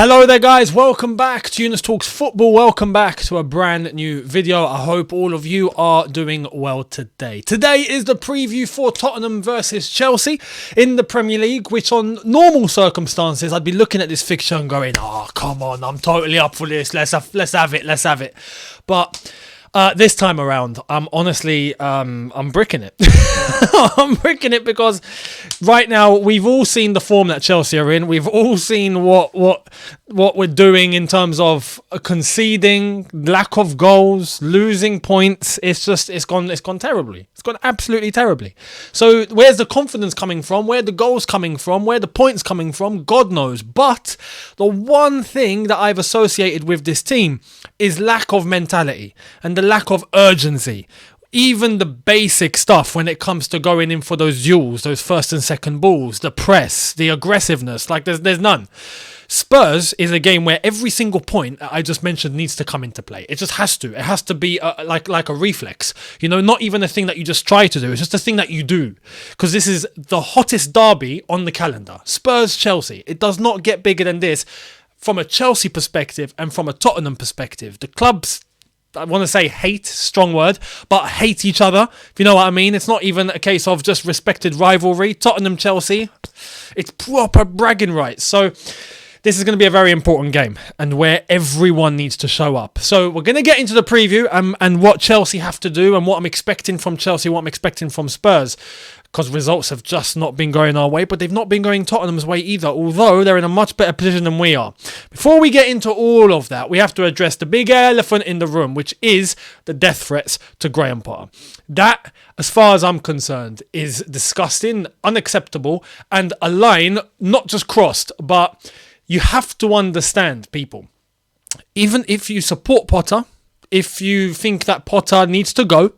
Hello there guys, welcome back to Younes Talks Football, welcome back to a brand new video. I hope all of you are doing well today. Today is the preview for Tottenham versus Chelsea in the Premier League, which on normal circumstances I'd be looking at this fixture and going, oh come on, I'm totally up for this, let's have it. But this time around, I'm bricking it. I'm bricking it because right now we've all seen the form that Chelsea are in. We've all seen what we're doing in terms of conceding, lack of goals, losing points. It's gone terribly. It's gone absolutely terribly. So where's the confidence coming from? Where are the goals coming from? Where are the points coming from? God knows. But the one thing that I've associated with this team is lack of mentality and the lack of urgency. Even the basic stuff when it comes to going in for those duels, those first and second balls, the press, the aggressiveness, like there's none. Spurs is a game where every single point I just mentioned needs to come into play. It just has to. It has to be like a reflex. You know, not even a thing that you just try to do. It's just a thing that you do. Because this is the hottest derby on the calendar. Spurs-Chelsea. It does not get bigger than this from a Chelsea perspective and from a Tottenham perspective. The clubs, I want to say hate, strong word, but hate each other, if you know what I mean. It's not even a case of just respected rivalry. Tottenham-Chelsea, it's proper bragging rights. So this is going to be a very important game and where everyone needs to show up. So we're going to get into the preview and what Chelsea have to do and what I'm expecting from Chelsea, what I'm expecting from Spurs. Because results have just not been going our way, but they've not been going Tottenham's way either, although they're in a much better position than we are. Before we get into all of that, we have to address the big elephant in the room, which is the death threats to Graham Potter. That, as far as I'm concerned, is disgusting, unacceptable, and a line not just crossed, but you have to understand, people. Even if you support Potter, if you think that Potter needs to go,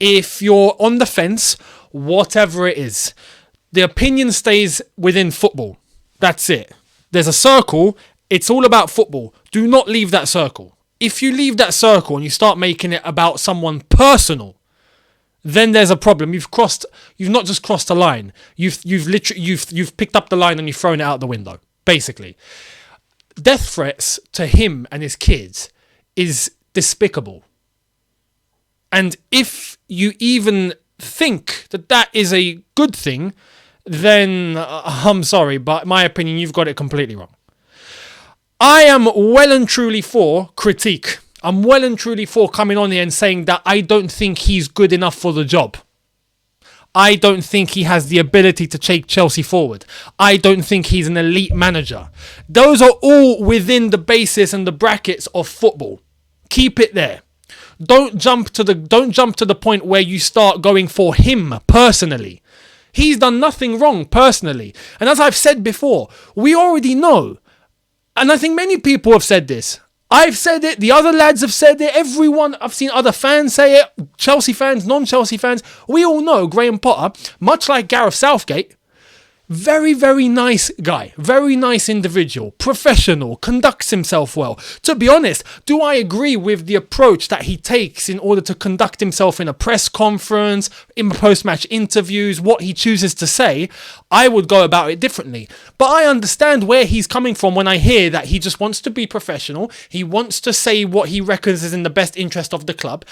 if you're on the fence, whatever it is, the opinion stays within football. That's it. There's a circle. It's all about football. Do not leave that circle. If you leave that circle and you start making it about someone personal, then there's a problem. You've not just crossed a line. You've picked up the line and you've thrown it out the window. Basically, death threats to him and his kids is despicable. And if you even think that is a good thing, then I'm sorry, but in my opinion, you've got it completely wrong. I am well and truly for critique. I'm well and truly for coming on here and saying that I don't think he's good enough for the job. I don't think he has the ability to take Chelsea forward. I don't think he's an elite manager. Those are all within the basis and the brackets of football. Keep it there. Don't jump to the point where you start going for him personally. He's done nothing wrong personally. And as I've said before, we already know. And I think many people have said this. I've said it. The other lads have said it. Everyone, I've seen other fans say it. Chelsea fans, non-Chelsea fans. We all know Graham Potter, much like Gareth Southgate, very, very nice guy, very nice individual, professional, conducts himself well. To be honest, do I agree with the approach that he takes in order to conduct himself in a press conference, in post-match interviews, what he chooses to say? I would go about it differently. But I understand where he's coming from when I hear that he just wants to be professional. He wants to say what he reckons is in the best interest of the club.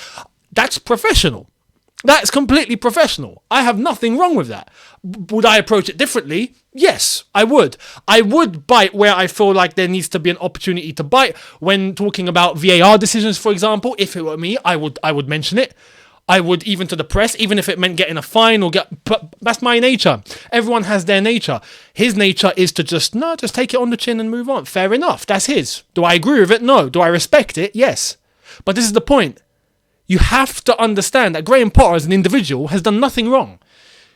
That's professional. That's completely professional. I have nothing wrong with that. Would I approach it differently? Yes, I would. I would bite where I feel like there needs to be an opportunity to bite. When talking about VAR decisions, for example, if it were me, I would mention it. I would, even to the press, even if it meant getting a fine but that's my nature. Everyone has their nature. His nature is to just take it on the chin and move on. Fair enough. That's his. Do I agree with it? No. Do I respect it? Yes. But this is the point. You have to understand that Graham Potter as an individual has done nothing wrong.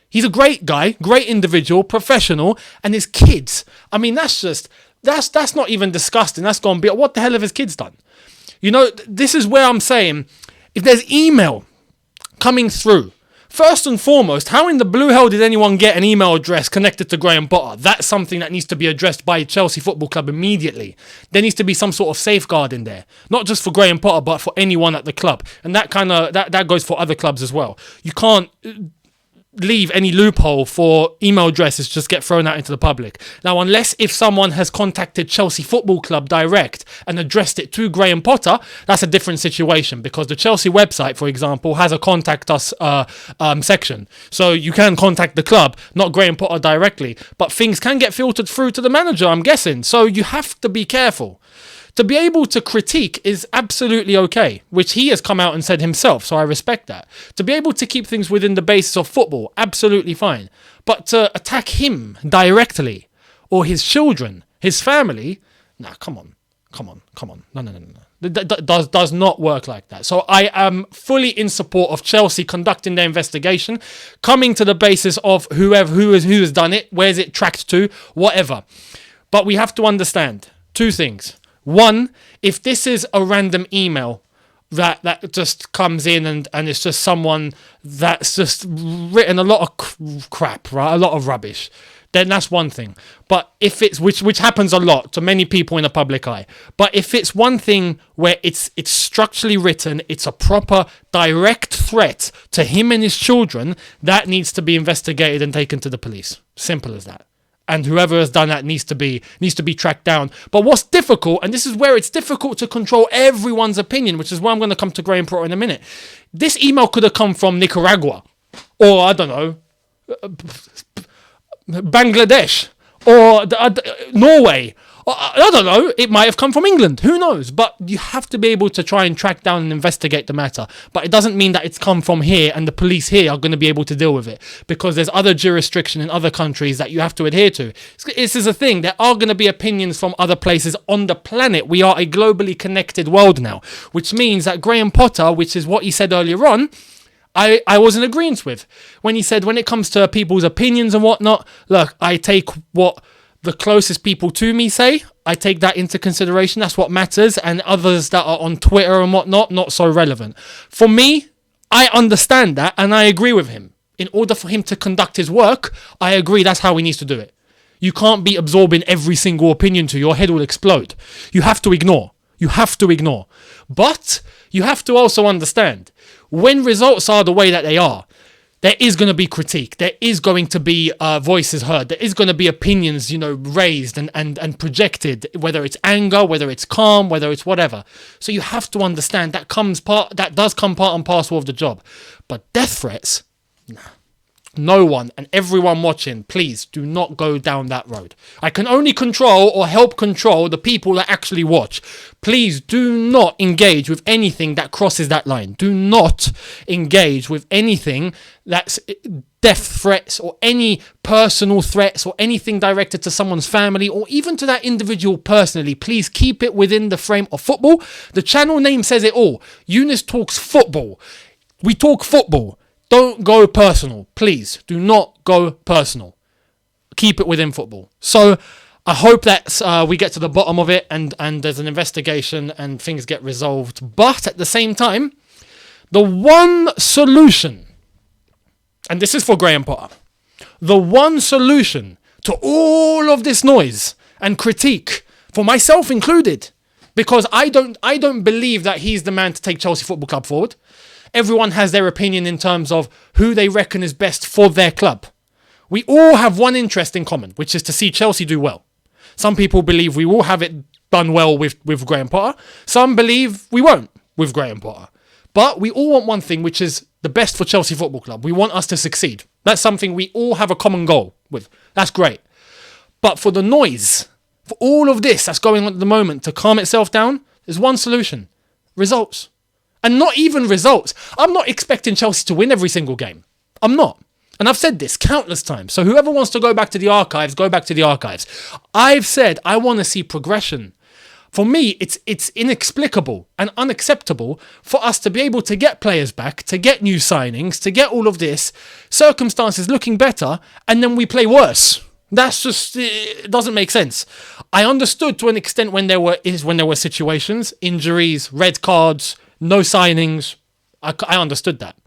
He's a great guy, great individual, professional, and his kids. I mean, that's not even disgusting. That's gone beyond. What the hell have his kids done? You know, this is where I'm saying, if there's email coming through, first and foremost, how in the blue hell did anyone get an email address connected to Graham Potter? That's something that needs to be addressed by Chelsea Football Club immediately. There needs to be some sort of safeguard in there, not just for Graham Potter, but for anyone at the club. And that goes for other clubs as well. You can't leave any loophole for email addresses to just get thrown out into the public. Now, unless if someone has contacted Chelsea Football Club direct and addressed it to Graham Potter, that's a different situation, because the Chelsea website, for example, has a contact us section. So you can contact the club, not Graham Potter directly, but things can get filtered through to the manager, I'm guessing. So you have to be careful. To be able to critique is absolutely okay, which he has come out and said himself, so I respect that. To be able to keep things within the basis of football, absolutely fine. But to attack him directly, or his children, his family, nah, come on. No. That does not work like that. So I am fully in support of Chelsea conducting their investigation, coming to the basis of who has done it, where's it tracked to, whatever. But we have to understand two things. One, if this is a random email that just comes in and it's just someone that's just written a lot of crap, right? A lot of rubbish, then that's one thing. But if it's, which happens a lot to many people in the public eye, but if it's one thing where it's structurally written, it's a proper direct threat to him and his children, that needs to be investigated and taken to the police. Simple as that. And whoever has done that needs to be tracked down. But what's difficult, and this is where it's difficult to control everyone's opinion, which is why I'm going to come to Graham Potter in a minute. This email could have come from Nicaragua, or I don't know, Bangladesh, or Norway. I don't know, it might have come from England, who knows? But you have to be able to try and track down and investigate the matter. But it doesn't mean that it's come from here and the police here are going to be able to deal with it, because there's other jurisdiction in other countries that you have to adhere to. This is a thing. There are going to be opinions from other places on the planet. We are a globally connected world now, which means that Graham Potter, which is what he said earlier on, I was in agreement with when he said, when it comes to people's opinions and whatnot, look, I take what the closest people to me say, I take that into consideration. That's what matters. And others that are on Twitter and whatnot, not so relevant. For me, I understand that and I agree with him. In order for him to conduct his work, I agree that's how he needs to do it. You can't be absorbing every single opinion to your head will explode. You have to ignore. But you have to also understand, when results are the way that they are, there is going to be critique. There is going to be voices heard. There is going to be opinions, raised and projected, whether it's anger, whether it's calm, whether it's whatever. So you have to understand that does come part and parcel of the job. But death threats, nah. No one and everyone watching, please do not go down that road. I can only control or help control the people that actually watch. Please do not engage with anything that crosses that line. Do not engage with anything that's death threats or any personal threats or anything directed to someone's family or even to that individual personally. Please keep it within the frame of football. The channel name says it all. Younes Talks Football. We talk football. Don't go personal. Please do not go personal. Keep it within football. So I hope that we get to the bottom of it and there's an investigation and things get resolved. But at the same time, the one solution, and this is for Graham Potter, the one solution to all of this noise and critique, for myself included, because I don't believe that he's the man to take Chelsea Football Club forward. Everyone has their opinion in terms of who they reckon is best for their club. We all have one interest in common, which is to see Chelsea do well. Some people believe we will have it done well with Graham Potter. Some believe we won't with Graham Potter. But we all want one thing, which is the best for Chelsea Football Club. We want us to succeed. That's something we all have a common goal with. That's great. But for the noise, for all of this that's going on at the moment to calm itself down, there's one solution. Results. And not even results. I'm not expecting Chelsea to win every single game. I'm not. And I've said this countless times. So whoever wants to go back to the archives, go back to the archives. I've said I want to see progression. For me, it's inexplicable and unacceptable for us to be able to get players back, to get new signings, to get all of this, circumstances looking better, and then we play worse. That's just, it doesn't make sense. I understood to an extent when there were situations, injuries, red cards, no signings. I understood that.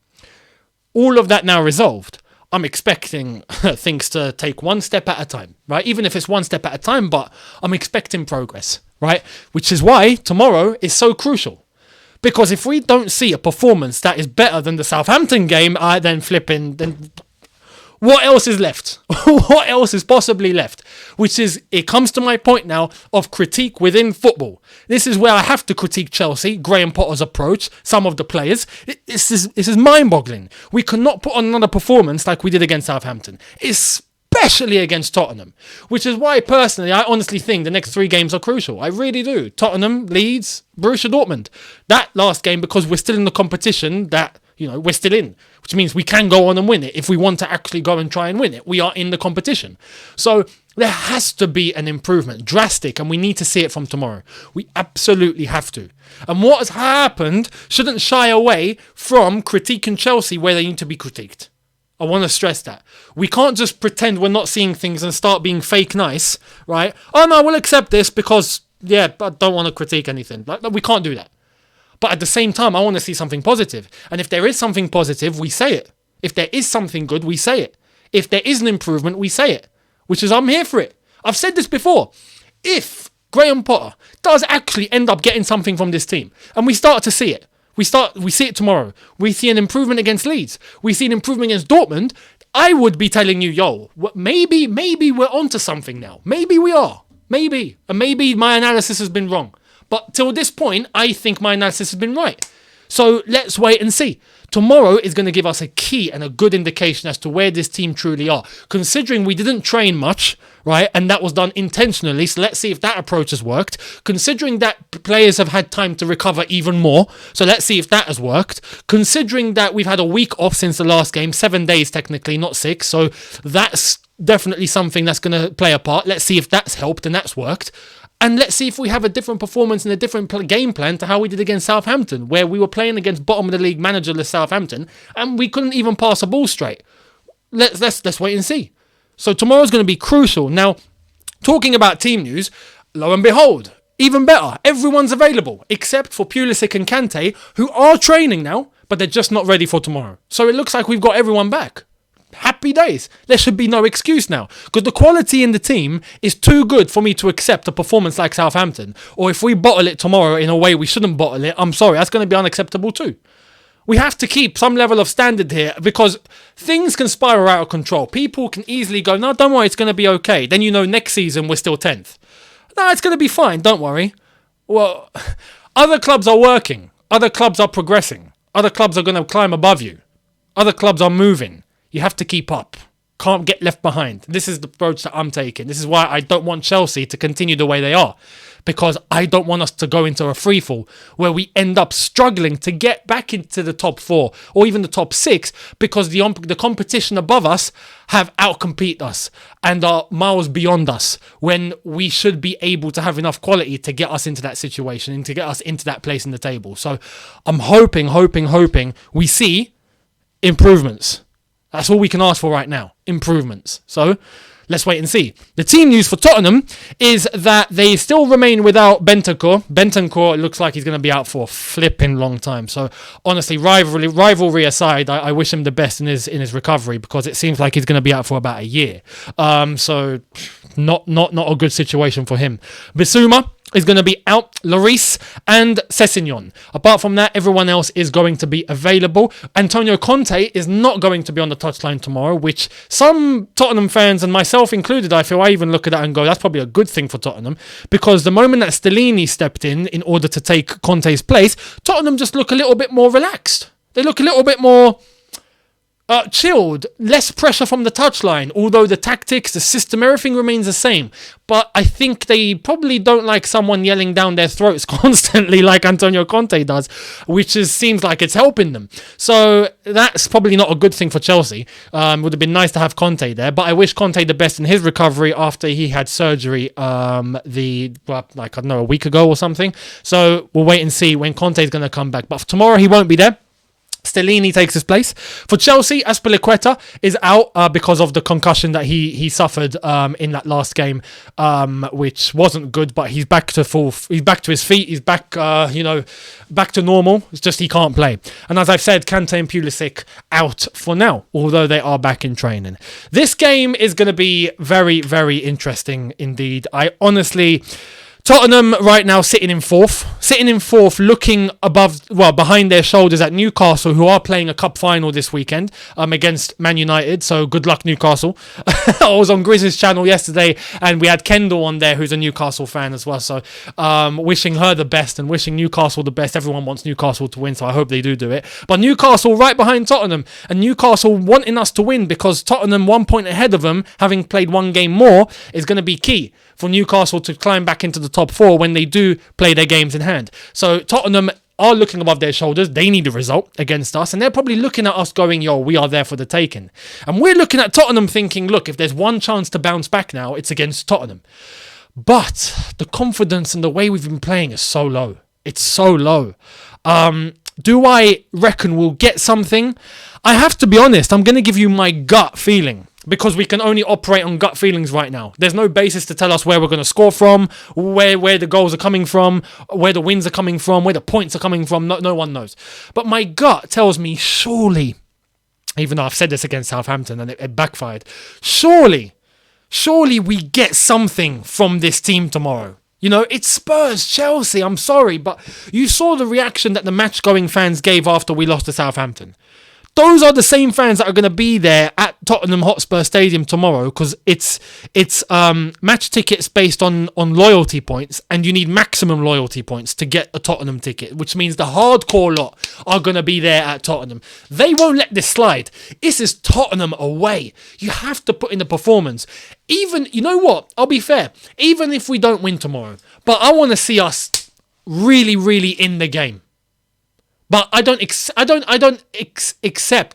All of that now resolved. I'm expecting things to take one step at a time, right? Even if it's one step at a time, but I'm expecting progress, right? Which is why tomorrow is so crucial. Because if we don't see a performance that is better than the Southampton game, then What else is left? What else is possibly left? Which is, it comes to my point now of critique within football. This is where I have to critique Chelsea, Graham Potter's approach, some of the players. This is mind-boggling. We cannot put on another performance like we did against Southampton, especially against Tottenham. Which is why, personally, I honestly think the next 3 games are crucial. I really do. Tottenham, Leeds, Borussia Dortmund. That last game, because we're still in the competition that, we're still in, which means we can go on and win it. If we want to actually go and try and win it, we are in the competition. So there has to be an improvement, drastic, and we need to see it from tomorrow. We absolutely have to. And what has happened shouldn't shy away from critiquing Chelsea where they need to be critiqued. I want to stress that. We can't just pretend we're not seeing things and start being fake nice, right? Oh no, we'll accept this because, I don't want to critique anything. We can't do that. But at the same time, I want to see something positive. And if there is something positive, we say it. If there is something good, we say it. If there is an improvement, we say it. Which is, I'm here for it. I've said this before. If Graham Potter does actually end up getting something from this team, and we start to see it, we see it tomorrow, we see an improvement against Leeds, we see an improvement against Dortmund, I would be telling you, maybe we're onto something now. Maybe we are. Maybe. And maybe my analysis has been wrong. But till this point, I think my analysis has been right. So let's wait and see. Tomorrow is going to give us a key and a good indication as to where this team truly are. Considering we didn't train much, right? And that was done intentionally. So let's see if that approach has worked. Considering that players have had time to recover even more. So let's see if that has worked. Considering that we've had a week off since the last game, 7 days technically, not 6. So that's definitely something that's going to play a part. Let's see if that's helped and that's worked. And let's see if we have a different performance and a different game plan to how we did against Southampton, where we were playing against bottom of the league managerless Southampton, and we couldn't even pass a ball straight. Let's wait and see. So tomorrow's going to be crucial. Now, talking about team news, lo and behold, even better, everyone's available except for Pulisic and Kante, who are training now, but they're just not ready for tomorrow. So it looks like we've got everyone back. Happy days. There should be no excuse now, because the quality in the team is too good for me to accept a performance like Southampton. Or if we bottle it tomorrow in a way we shouldn't bottle it, I'm sorry, that's going to be unacceptable too. We have to keep some level of standard here, because things can spiral out of control. People can easily go, no, don't worry, it's going to be okay. Then next season we're still 10th. No, it's going to be fine, don't worry. Well, other clubs are working. Other clubs are progressing. Other clubs are going to climb above you. Other clubs are moving. You have to keep up. Can't get left behind. This is the approach that I'm taking. This is why I don't want Chelsea to continue the way they are. Because I don't want us to go into a freefall where we end up struggling to get back into the top 4 or even the top 6, because the competition above us have outcompete us and are miles beyond us, when we should be able to have enough quality to get us into that situation and to get us into that place in the table. So I'm hoping we see improvements. That's all we can ask for right now. Improvements. So let's wait and see. The team news for Tottenham is that they still remain without Bentancur. Bentancur looks like he's going to be out for a flipping long time. So honestly, rivalry aside, I wish him the best in his recovery, because it seems like he's going to be out for about a year. So not a good situation for him. Bissouma is going to be out, Lloris and Sessegnon. Apart from that, everyone else is going to be available. Antonio Conte is not going to be on the touchline tomorrow, which some Tottenham fans, and myself included, I even look at that and go, that's probably a good thing for Tottenham, because the moment that Stellini stepped in order to take Conte's place, Tottenham just look a little bit more relaxed. They look a little bit more chilled, less pressure from the touchline, although the tactics, the system, everything remains the same. But I think they probably don't like someone yelling down their throats constantly like Antonio Conte does, which seems like it's helping them. So that's probably not a good thing for Chelsea. Would have been nice to have Conte there, but I wish Conte the best in his recovery after he had surgery a week ago or something. So we'll wait and see when Conte is going to come back. But for tomorrow, he won't be there. Stellini takes his place. For Chelsea, Azpilicueta is out because of the concussion that he suffered in that last game, which wasn't good. But he's back to his feet. He's back, back to normal. It's just he can't play. And as I've said, Kante and Pulisic out for now, although they are back in training. This game is going to be very, very interesting indeed. Tottenham right now sitting in 4th. sitting in fourth, looking behind their shoulders at Newcastle, who are playing a cup final this weekend against Man United. So good luck, Newcastle. I was on Grizz's channel yesterday, and we had Kendall on there, who's a Newcastle fan as well. So wishing her the best and wishing Newcastle the best. Everyone wants Newcastle to win, so I hope they do it. But Newcastle right behind Tottenham, and Newcastle wanting us to win because Tottenham 1 point ahead of them, having played one game more, is going to be key for Newcastle to climb back into the top four when they do play their games in hand. So Tottenham are looking above their shoulders. They need a result against us, and they're probably looking at us going, yo, we are there for the taking. And we're looking at Tottenham thinking, look, if there's one chance to bounce back now, it's against Tottenham. But the confidence and the way we've been playing is so low. It's so low. Do I reckon we'll get something? I have to be honest, I'm going to give you my gut feeling, because we can only operate on gut feelings right now. There's no basis to tell us where we're going to score from, where the goals are coming from, where the wins are coming from, where the points are coming from. No one knows. But my gut tells me, surely, even though I've said this against Southampton and it backfired, surely we get something from this team tomorrow. You know, it's Spurs, Chelsea, I'm sorry, but you saw the reaction that the match-going fans gave after we lost to Southampton. Those are the same fans that are going to be there at Tottenham Hotspur Stadium tomorrow, because it's match tickets based on loyalty points, and you need maximum loyalty points to get a Tottenham ticket, which means the hardcore lot are going to be there at Tottenham. They won't let this slide. This is Tottenham away. You have to put in the performance. Even, you know what? I'll be fair. Even if we don't win tomorrow, but I want to see us really, really in the game. But I don't accept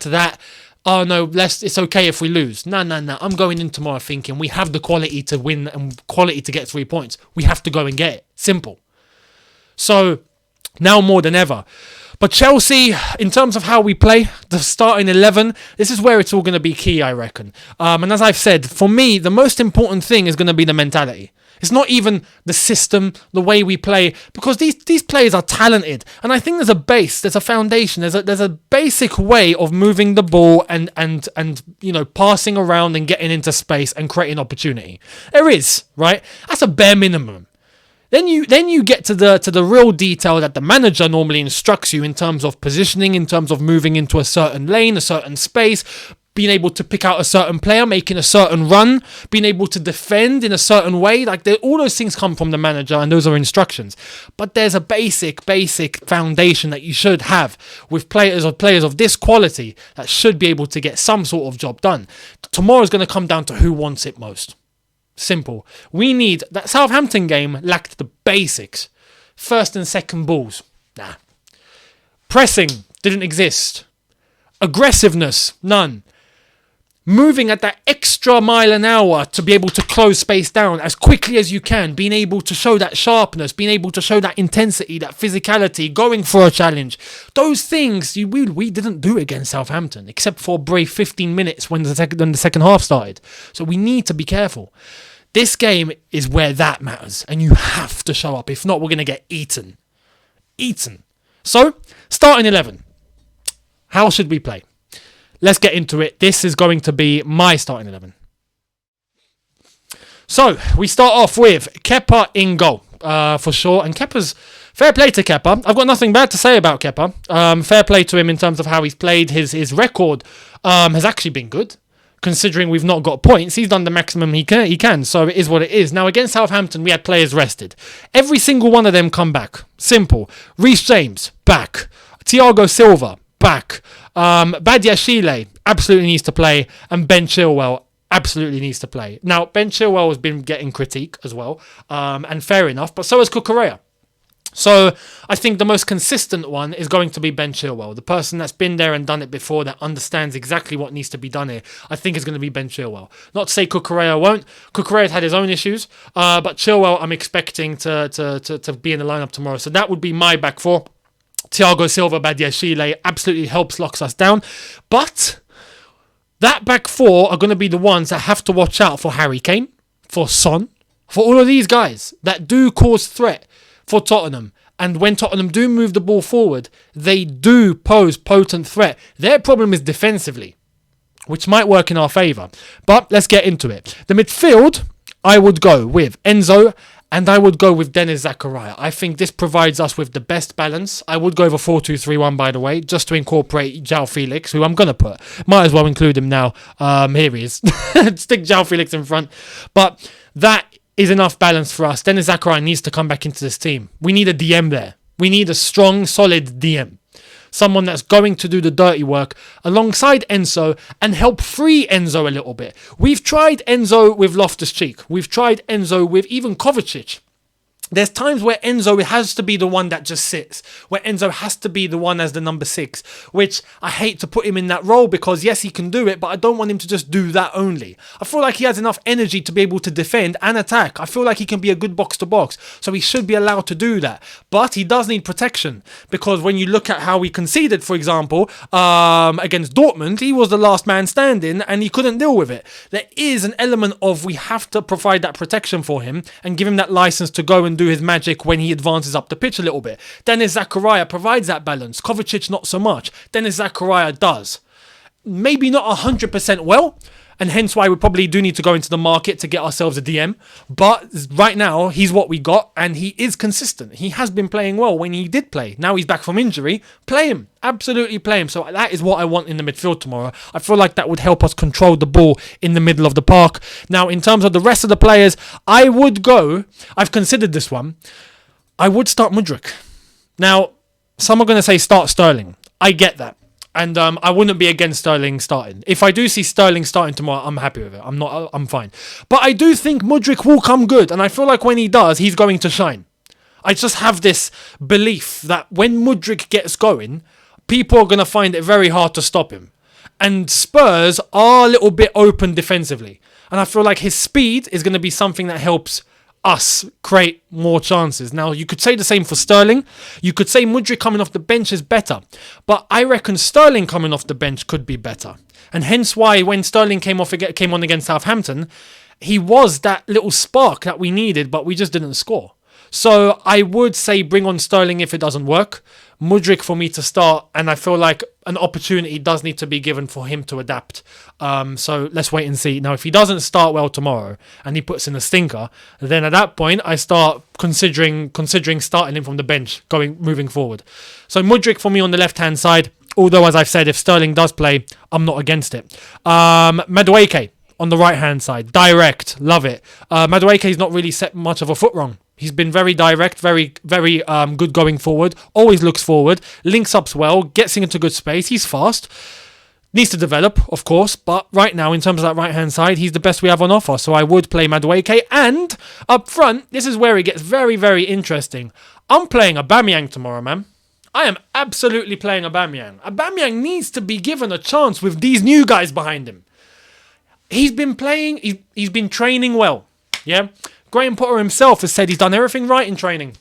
that. Oh no, it's okay if we lose. No. I'm going in tomorrow thinking we have the quality to win and quality to get 3 points. We have to go and get it. Simple. So now more than ever. But Chelsea, in terms of how we play, the starting 11, this is where it's all going to be key, I reckon. And as I've said, for me, the most important thing is going to be the mentality. It's not even the system, the way we play, because these players are talented. And I think there's a base, there's a foundation, there's a basic way of moving the ball and you know, passing around and getting into space and creating opportunity. There is, right? That's a bare minimum. Then you get to the real detail that the manager normally instructs you in terms of positioning, in terms of moving into a certain lane, a certain space, being able to pick out a certain player, making a certain run, being able to defend in a certain way. Like all those things come from the manager, and those are instructions. But there's a basic foundation that you should have with players of this quality that should be able to get some sort of job done. Tomorrow's going to come down to who wants it most. Simple. We need that. Southampton game lacked the basics. First and second balls. Nah. Pressing didn't exist. Aggressiveness, none. Moving at that extra mile an hour to be able to close space down as quickly as you can, being able to show that sharpness, being able to show that intensity, that physicality, going for a challenge. Those things we didn't do against Southampton, except for a brave 15 minutes when the second half started. So we need to be careful. This game is where that matters, and you have to show up. If not, we're going to get eaten. So, starting 11. How should we play? Let's get into it. This is going to be my starting 11. So, we start off with Kepa in goal, for sure. And Kepa's, fair play to Kepa. I've got nothing bad to say about Kepa. Fair play to him in terms of how he's played. His record has actually been good. Considering we've not got points, he's done the maximum he can. So it is what it is. Now, against Southampton, we had players rested. Every single one of them come back. Simple. Reece James, back. Thiago Silva, back. Badiashile absolutely needs to play, and Ben Chilwell absolutely needs to play. Now, Ben Chilwell has been getting critique as well, and fair enough, but so has Cucurella. So I think the most consistent one is going to be Ben Chilwell, the person that's been there and done it before, that understands exactly what needs to be done here. I think is going to be Ben Chilwell. Not to say Cucurella won't. Cucurella's had his own issues, but Chilwell I'm expecting to be in the lineup tomorrow. So that would be my back four. Thiago Silva, Badiashile absolutely locks us down. But that back four are going to be the ones that have to watch out for Harry Kane, for Son, for all of these guys that do cause threat for Tottenham. And when Tottenham do move the ball forward, they do pose potent threat. Their problem is defensively, which might work in our favour. But let's get into it. The midfield, I would go with Enzo, And I would go with Dennis Zakaria. I think this provides us with the best balance. I would go over 4-2-3-1, by the way, just to incorporate João Felix, who I'm going to put. Might as well include him now. Here he is. Stick João Felix in front. But that is enough balance for us. Dennis Zakaria needs to come back into this team. We need a DM there. We need a strong, solid DM. Someone that's going to do the dirty work alongside Enzo and help free Enzo a little bit. We've tried Enzo with Loftus-Cheek. We've tried Enzo with even Kovacic. There's times where Enzo has to be the one that just sits, where Enzo has to be the one as the number 6, which I hate to put him in that role because yes, he can do it, but I don't want him to just do that only. I feel like he has enough energy to be able to defend and attack. I feel like he can be a good box-to-box, so he should be allowed to do that. But he does need protection because when you look at how he conceded, for example, against Dortmund, he was the last man standing and he couldn't deal with it. There is an element of we have to provide that protection for him and give him that license to go and do his magic when he advances up the pitch a little bit. Dennis Zakaria provides that balance. Kovacic not so much. Dennis Zakaria does. Maybe not 100% well, and hence why we probably do need to go into the market to get ourselves a DM. But right now, he's what we got, and he is consistent. He has been playing well when he did play. Now he's back from injury. Play him. Absolutely play him. So that is what I want in the midfield tomorrow. I feel like that would help us control the ball in the middle of the park. Now, in terms of the rest of the players, I would go... I've considered this one. I would start Mudryk. Now, some are going to say start Sterling. I get that. And I wouldn't be against Sterling starting. If I do see Sterling starting tomorrow, I'm happy with it. I'm fine. But I do think Mudryk will come good. And I feel like when he does, he's going to shine. I just have this belief that when Mudryk gets going, people are going to find it very hard to stop him. And Spurs are a little bit open defensively. And I feel like his speed is going to be something that helps us create more chances. Now, you could say the same for Sterling. You could say Mudryk coming off the bench is better. But I reckon Sterling coming off the bench could be better. And hence why when Sterling came on against Southampton, he was that little spark that we needed, but we just didn't score. So I would say bring on Sterling if it doesn't work. Mudryk for me to start, and I feel like an opportunity does need to be given for him to adapt. So let's wait and see. Now, if he doesn't start well tomorrow and he puts in a stinker, then at that point I start considering starting him from the bench, moving forward. So Mudryk for me on the left-hand side, although as I've said, if Sterling does play, I'm not against it. Madueke on the right-hand side, direct, love it. Madueke's not really set much of a foot wrong. He's been very direct, very good going forward, always looks forward, links up well, gets into good space, he's fast. Needs to develop, of course, but right now, in terms of that right-hand side, he's the best we have on offer. So I would play Madueke, and up front, this is where it gets very, very interesting. I'm playing Aubameyang tomorrow, man. I am absolutely playing Aubameyang. Aubameyang needs to be given a chance with these new guys behind him. He's been playing, he's been training well, yeah? Graham Potter himself has said he's done everything right in training.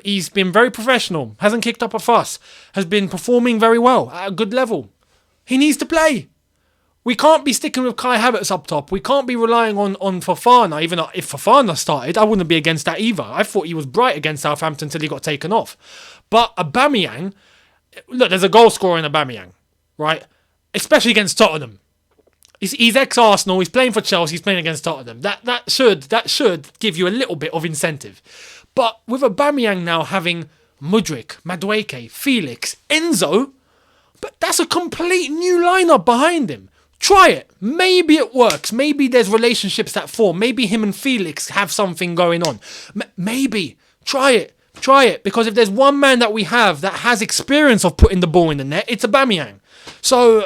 He's been very professional, hasn't kicked up a fuss, has been performing very well at a good level. He needs to play. We can't be sticking with Kai Havertz up top. We can't be relying on Fofana. Even if Fofana started, I wouldn't be against that either. I thought he was bright against Southampton until he got taken off. But Aubameyang, look, there's a goal scorer in Aubameyang, right? Especially against Tottenham. He's ex-Arsenal, he's playing for Chelsea, he's playing against Tottenham. That should give you a little bit of incentive. But with Aubameyang now having Mudryk, Madueke, Felix, Enzo, but that's a complete new lineup behind him. Try it. Maybe it works. Maybe there's relationships that form. Maybe him and Felix have something going on. Maybe. Try it. Try it. Because if there's one man that we have that has experience of putting the ball in the net, it's Aubameyang. So...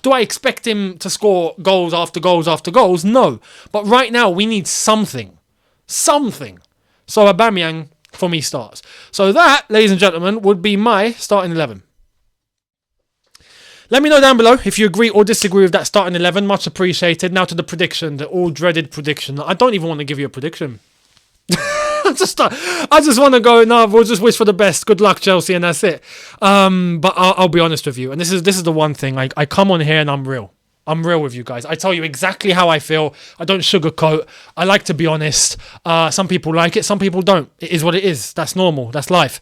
do I expect him to score goals after goals after goals? No. But right now, we need something. Something. So Aubameyang, for me, starts. So that, ladies and gentlemen, would be my starting 11. Let me know down below if you agree or disagree with that starting 11. Much appreciated. Now to the prediction, the all-dreaded prediction. I don't even want to give you a prediction. I just want to go, no, we'll just wish for the best. Good luck, Chelsea, and that's it. But I'll be honest with you. And this is the one thing. I come on here and I'm real. I'm real with you guys. I tell you exactly how I feel. I don't sugarcoat. I like to be honest. Some people like it. Some people don't. It is what it is. That's normal. That's life.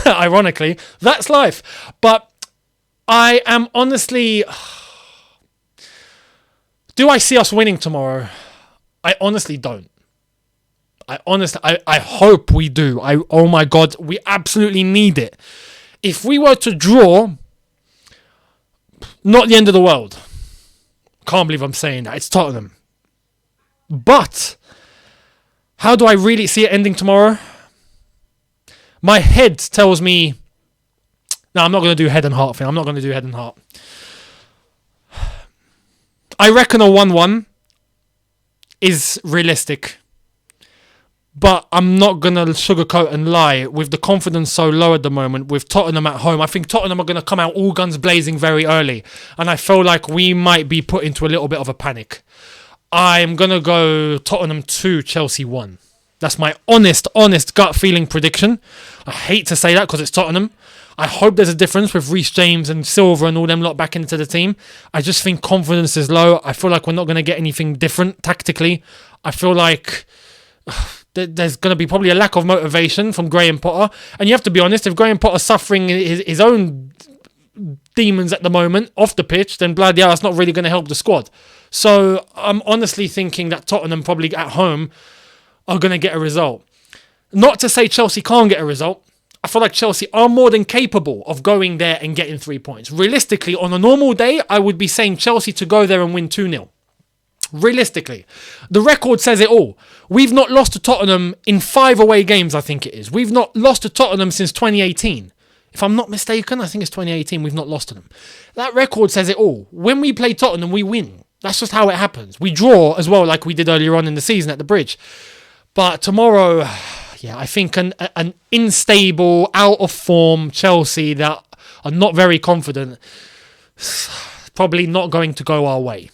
Ironically, that's life. But I am honestly... do I see us winning tomorrow? I honestly don't. I hope we do. Oh my God, we absolutely need it. If we were to draw, not the end of the world. Can't believe I'm saying that. It's Tottenham. But how do I really see it ending tomorrow? My head tells me, no, I'm not going to do head and heart thing. I'm not going to do head and heart. I reckon a 1-1 is realistic. But I'm not going to sugarcoat and lie. With the confidence so low at the moment, with Tottenham at home, I think Tottenham are going to come out all guns blazing very early. And I feel like we might be put into a little bit of a panic. I'm going to go Tottenham 2, Chelsea 1. That's my honest gut feeling prediction. I hate to say that because it's Tottenham. I hope there's a difference with Reece James and Silva and all them lot back into the team. I just think confidence is low. I feel like we're not going to get anything different tactically. I feel like there's going to be probably a lack of motivation from Graham Potter. And you have to be honest, if Graham Potter's suffering his own demons at the moment off the pitch, then bloody hell, that's not really going to help the squad. So I'm honestly thinking that Tottenham probably at home are going to get a result. Not to say Chelsea can't get a result. I feel like Chelsea are more than capable of going there and getting 3 points. Realistically, on a normal day, I would be saying Chelsea to go there and win 2-0. Realistically, the record says it all. We've not lost to Tottenham in 5 away games, I think it is. We've not lost to Tottenham since 2018. If I'm not mistaken, I think it's 2018 we've not lost to them. That record says it all. When we play Tottenham, we win. That's just how it happens. We draw as well, like we did earlier on in the season at the Bridge. But tomorrow, yeah, I think an unstable, out of form Chelsea that are not very confident, probably not going to go our way.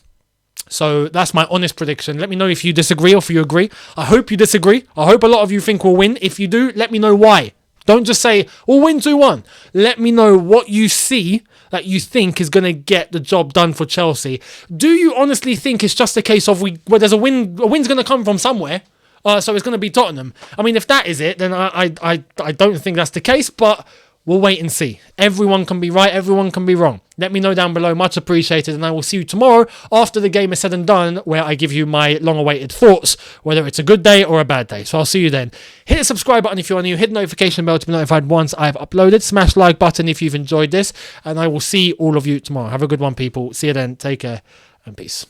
So that's my honest prediction. Let me know if you disagree or if you agree. I hope you disagree. I hope a lot of you think we'll win. If you do, let me know why. Don't just say, we'll win 2-1. Let me know what you see that you think is going to get the job done for Chelsea. Do you honestly think it's just a case of where there's a win's going to come from somewhere? So it's going to be Tottenham. I mean, if that is it, then I don't think that's the case, but we'll wait and see. Everyone can be right, everyone can be wrong. Let me know down below, much appreciated, and I will see you tomorrow after the game is said and done, where I give you my long-awaited thoughts, whether it's a good day or a bad day. So I'll see you then. Hit the subscribe button if you are new, hit the notification bell to be notified once I've uploaded, smash like button if you've enjoyed this, and I will see all of you tomorrow. Have a good one, people. See you then, take care, and peace.